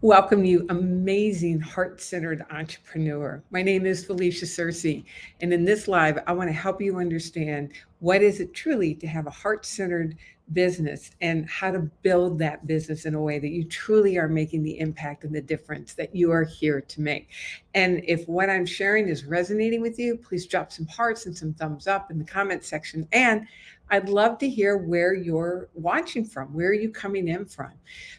Welcome, you amazing heart-centered entrepreneur. My name is Felicia Searcy, and in this live, I want to help you understand what is it truly to have a heart-centered business and how to build that business in a way that you truly are making the impact and the difference that you are here to make. And if what I'm sharing is resonating with you, please drop some hearts and some thumbs up in the comment section. And I'd love to hear where you're watching from. Where are you coming in from?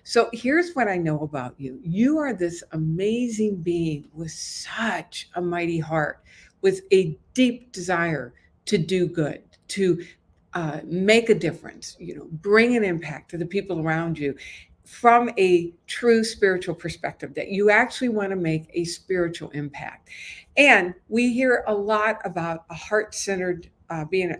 So here's what I know about you. You are this amazing being with such a mighty heart, with a deep desire to do good, to make a difference, bring an impact to the people around you from a true spiritual perspective, that you actually want to make a spiritual impact. And we hear a lot about a heart-centered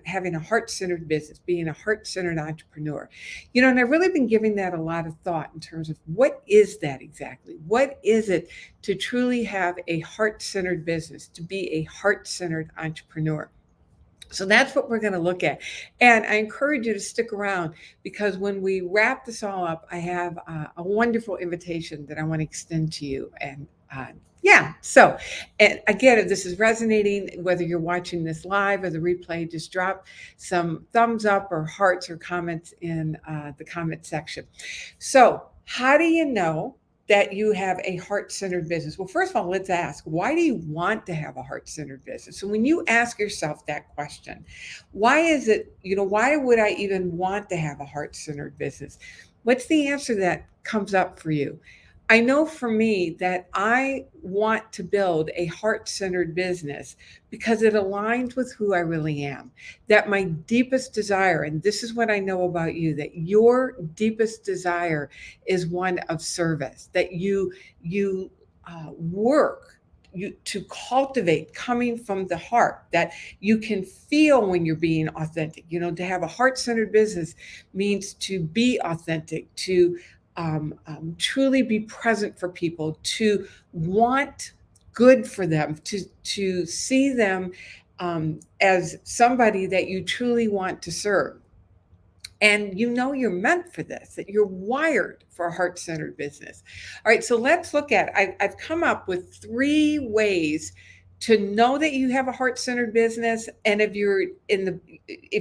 having a heart-centered business, being a heart-centered entrepreneur. And I've really been giving that a lot of thought in terms of what is that exactly? What is it to truly have a heart-centered business, to be a heart-centered entrepreneur? So that's what we're going to look at. And I encourage you to stick around, because when we wrap this all up, I have a wonderful invitation that I want to extend to you. And so, and again, if this is resonating, whether you're watching this live or the replay, just drop some thumbs up or hearts or comments in the comment section. So, how do you know that you have a heart-centered business? Well, first of all, let's ask, why do you want to have a heart-centered business? So when you ask yourself that question, why is it, why would I even want to have a heart-centered business? What's the answer that comes up for you? I know for me that I want to build a heart-centered business because it aligns with who I really am. That my deepest desire, and this is what I know about you, that your deepest desire is one of service, that you work to cultivate coming from the heart, that you can feel when you're being authentic. To have a heart-centered business means to be authentic, to truly be present for people, to want good for them, to see them as somebody that you truly want to serve. And you're meant for this, that you're wired for a heart-centered business. All right, so let's look at, I've come up with 3 ways to know that you have a heart-centered business. And if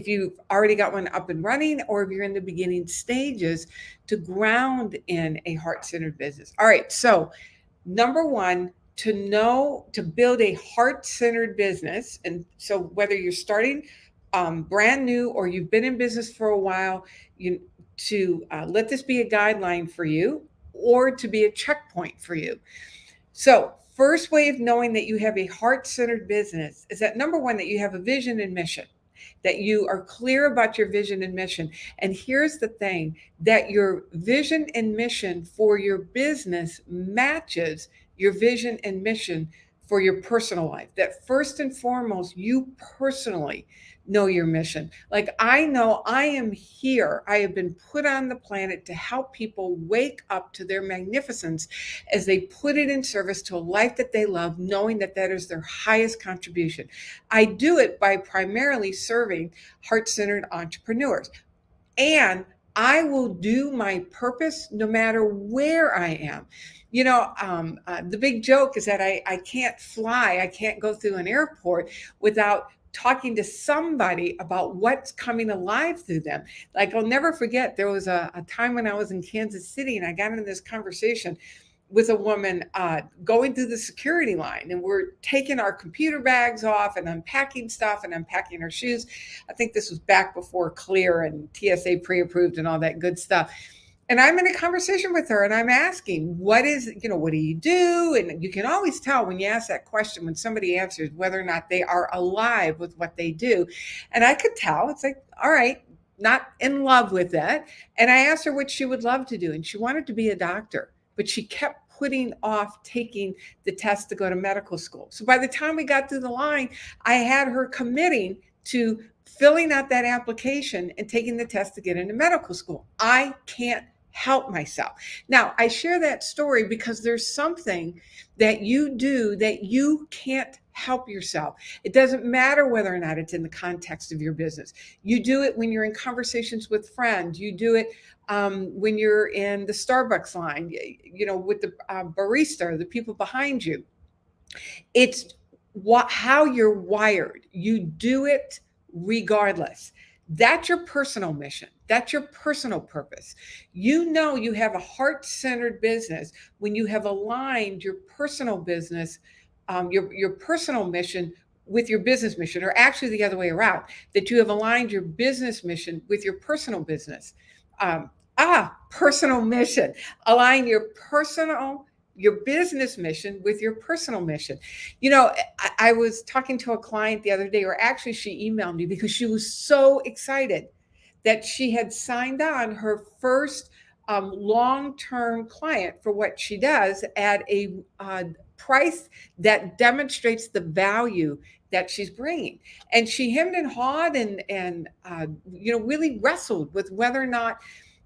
you've already got one up and running, or if you're in the beginning stages, to ground in a heart-centered business. All right, so number 1, to build a heart-centered business. And so whether you're starting brand new or you've been in business for a while, let this be a guideline for you, or to be a checkpoint for you. So first way of knowing that you have a heart-centered business is that, number 1, that you have a vision and mission, that you are clear about your vision and mission. And here's the thing, that your vision and mission for your business matches your vision and mission for your personal life. That first and foremost, you personally know your mission. Like, I know I am here. I have been put on the planet to help people wake up to their magnificence as they put it in service to a life that they love, knowing that that is their highest contribution. I do it by primarily serving heart-centered entrepreneurs. And I will do my purpose no matter where I am. The big joke is that I can't fly. I can't go through an airport without talking to somebody about what's coming alive through them. Like, I'll never forget, there was a time when I was in Kansas City, and I got into this conversation with a woman going through the security line, and we're taking our computer bags off and unpacking stuff and unpacking our shoes. I think this was back before Clear and TSA pre-approved and all that good stuff. And I'm in a conversation with her, and I'm asking, what do you do? And you can always tell when you ask that question, when somebody answers, whether or not they are alive with what they do. And I could tell, it's like, all right, not in love with that. And I asked her what she would love to do. And she wanted to be a doctor, but she kept putting off taking the test to go to medical school. So by the time we got through the line, I had her committing to filling out that application and taking the test to get into medical school. I can't help myself. Now, I share that story because there's something that you do that you can't help yourself. It doesn't matter whether or not it's in the context of your business. You do it when you're in conversations with friends. You do it when you're in the Starbucks line, with the barista, or the people behind you. It's how you're wired. You do it regardless. That's your personal mission. That's your personal purpose. You know you have a heart-centered business when you have aligned your personal business, your personal mission with your business mission, or actually the other way around, that you have aligned your business mission with your personal business. Personal mission. Align your business mission with your personal mission. I was talking to a client the other day, or actually she emailed me because she was so excited that she had signed on her first long-term client for what she does at a price that demonstrates the value that she's bringing. And she hemmed and hawed and really wrestled with whether or not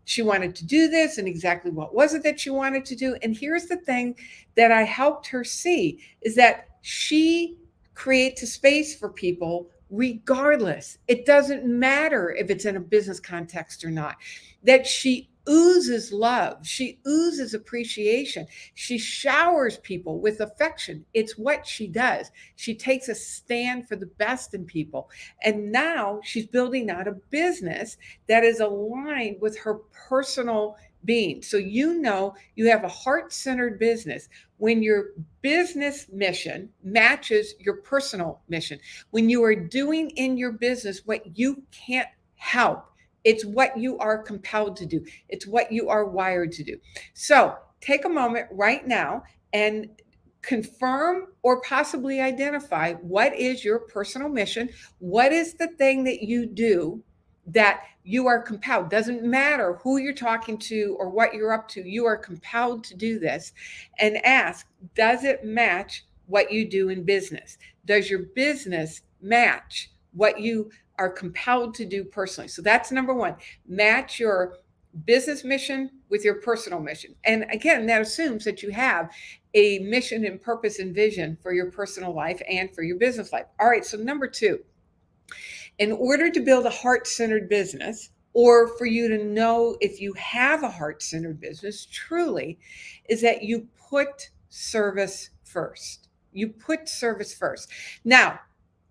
she wanted to do this and exactly what was it that she wanted to do. And here's the thing that I helped her see is that she creates a space for people regardless. It doesn't matter if it's in a business context or not, that she oozes love. She oozes appreciation. She showers people with affection. It's what she does. She takes a stand for the best in people. And now she's building out a business that is aligned with her personal being. So you have a heart-centered business when your business mission matches your personal mission. When you are doing in your business what you can't help, it's what you are compelled to do. It's what you are wired to do. So take a moment right now and confirm or possibly identify what is your personal mission. What is the thing that you do that you are compelled? Doesn't matter who you're talking to or what you're up to. You are compelled to do this. And ask, does it match what you do in business? Does your business match what you are compelled to do personally? So that's number one. Match your business mission with your personal mission. And again, that assumes that you have a mission and purpose and vision for your personal life and for your business life. All right, so number two, in order to build a heart-centered business, or for you to know if you have a heart-centered business truly, is that you put service first. You put service first. Now,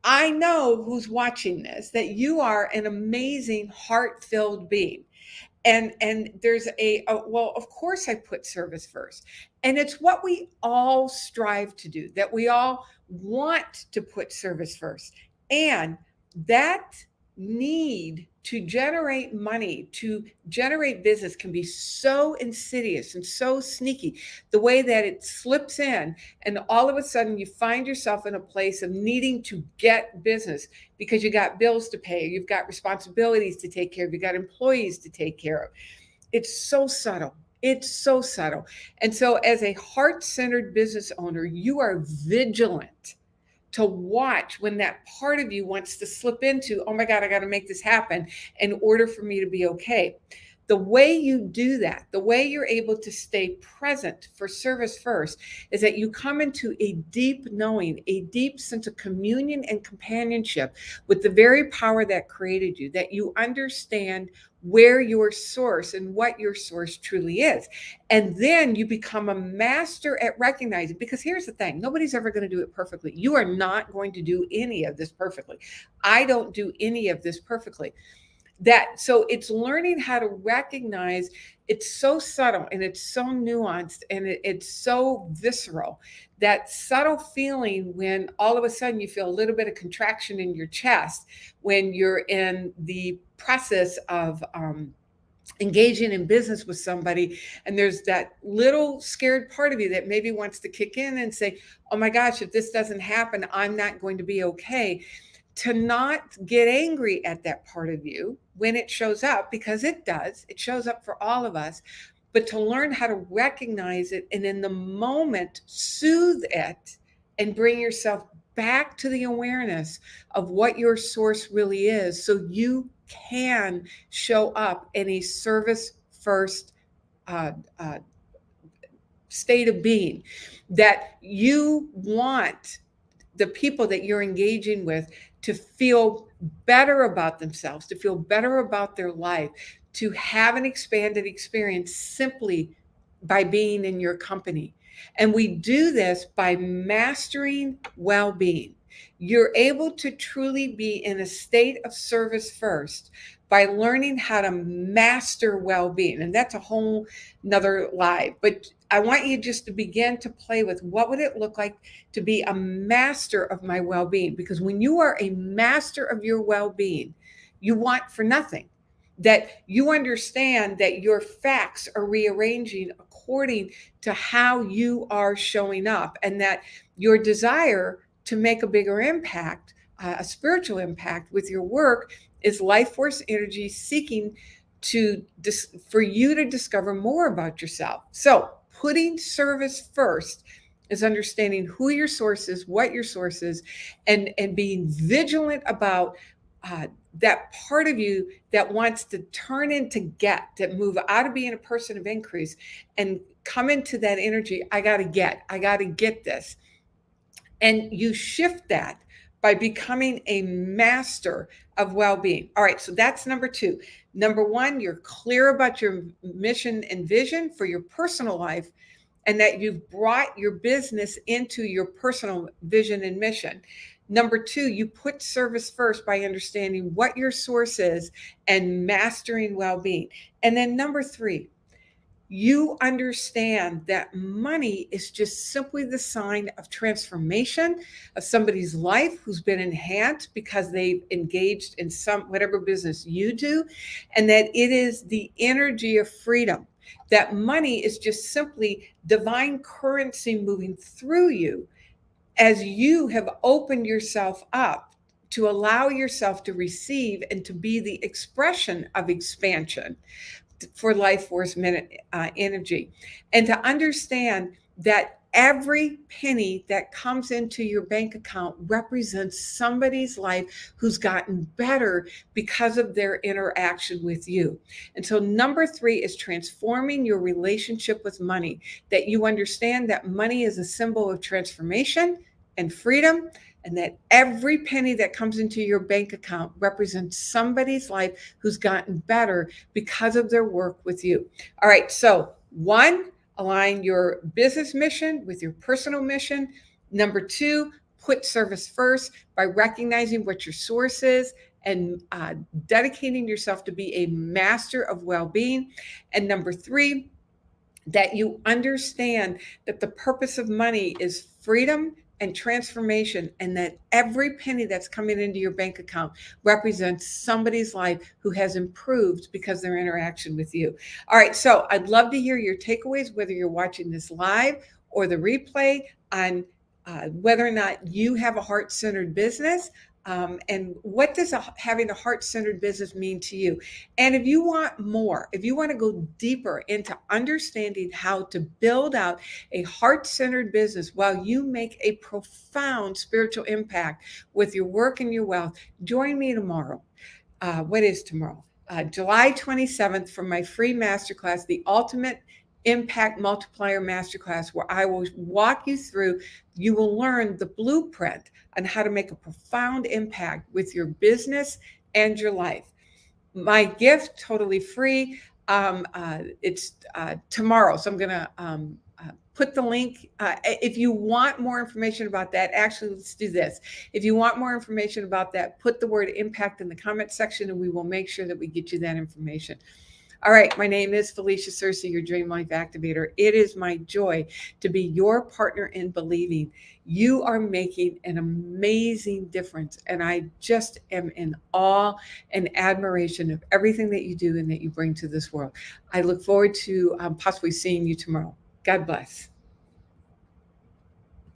I know who's watching this, that you are an amazing heart-filled being. And there's well, of course I put service first. And it's what we all strive to do, that we all want to put service first. And that need to generate money, to generate business can be so insidious and so sneaky, the way that it slips in. And all of a sudden you find yourself in a place of needing to get business because you got bills to pay, you've got responsibilities to take care of, you got employees to take care of. It's so subtle. It's so subtle. And so as a heart-centered business owner, you are vigilant to watch when that part of you wants to slip into, oh my God, I got to make this happen in order for me to be okay. The way you do that, the way you're able to stay present for service first, is that you come into a deep knowing, a deep sense of communion and companionship with the very power that created you, that you understand where your source and what your source truly is. And then you become a master at recognizing, because here's the thing, nobody's ever going to do it perfectly. You are not going to do any of this perfectly. I don't do any of this perfectly. So it's learning how to recognize. It's so subtle and it's so nuanced and it's so visceral, that subtle feeling when all of a sudden you feel a little bit of contraction in your chest when you're in the process of engaging in business with somebody, and there's that little scared part of you that maybe wants to kick in and say, oh my gosh, if this doesn't happen, I'm not going to be okay. To not get angry at that part of you when it shows up, because it does, it shows up for all of us, but to learn how to recognize it and in the moment soothe it and bring yourself back to the awareness of what your source really is, so you can show up in a service first state of being, that you want the people that you're engaging with to feel better about themselves, to feel better about their life, to have an expanded experience simply by being in your company. And we do this by mastering well being. You're able to truly be in a state of service first by learning how to master well being. And that's a whole nother live. But I want you just to begin to play with what would it look like to be a master of my well being? Because when you are a master of your well being, you want for nothing. That you understand that your facts are rearranging according to how you are showing up, and that your desire to make a bigger impact, a spiritual impact with your work, is life force energy seeking for you to discover more about yourself. So putting service first is understanding who your source is, what your source is, and being vigilant about that part of you that wants to turn into that move out of being a person of increase and come into that energy. I got to get this. And you shift that by becoming a master of well-being. All right, so that's number 2. Number 1, you're clear about your mission and vision for your personal life, and that you've brought your business into your personal vision and mission. Number 2, you put service first by understanding what your source is and mastering well-being. And then number 3, you understand that money is just simply the sign of transformation of somebody's life who's been enhanced because they've engaged in whatever business you do, and that it is the energy of freedom. That money is just simply divine currency moving through you as you have opened yourself up to allow yourself to receive and to be the expression of expansion for life force energy. And to understand that every penny that comes into your bank account represents somebody's life who's gotten better because of their interaction with you. And so number 3 is transforming your relationship with money, that you understand that money is a symbol of transformation and freedom, and that every penny that comes into your bank account represents somebody's life who's gotten better because of their work with you. All right, so 1, align your business mission with your personal mission. Number 2, put service first by recognizing what your source is and dedicating yourself to be a master of well-being. And number 3, that you understand that the purpose of money is freedom and transformation, and that every penny that's coming into your bank account represents somebody's life who has improved because of their interaction with you. All right, so I'd love to hear your takeaways, whether you're watching this live or the replay, on whether or not you have a heart-centered business. And what does having a heart-centered business mean to you? And if you want more, if you want to go deeper into understanding how to build out a heart-centered business while you make a profound spiritual impact with your work and your wealth, join me tomorrow. What is tomorrow? July 27th for my free masterclass, the Ultimate Impact Multiplier Masterclass, where I will walk you through, you will learn the blueprint on how to make a profound impact with your business and your life. My gift, totally free. It's tomorrow. So I'm going to put the link. If you want more information about that, actually, let's do this. If you want more information about that, put the word impact in the comment section, and we will make sure that we get you that information. All right, my name is Felicia Searcy, your Dream Life Activator. It is my joy to be your partner in believing. You are making an amazing difference, and I just am in awe and admiration of everything that you do and that you bring to this world. I look forward to possibly seeing you tomorrow. God bless.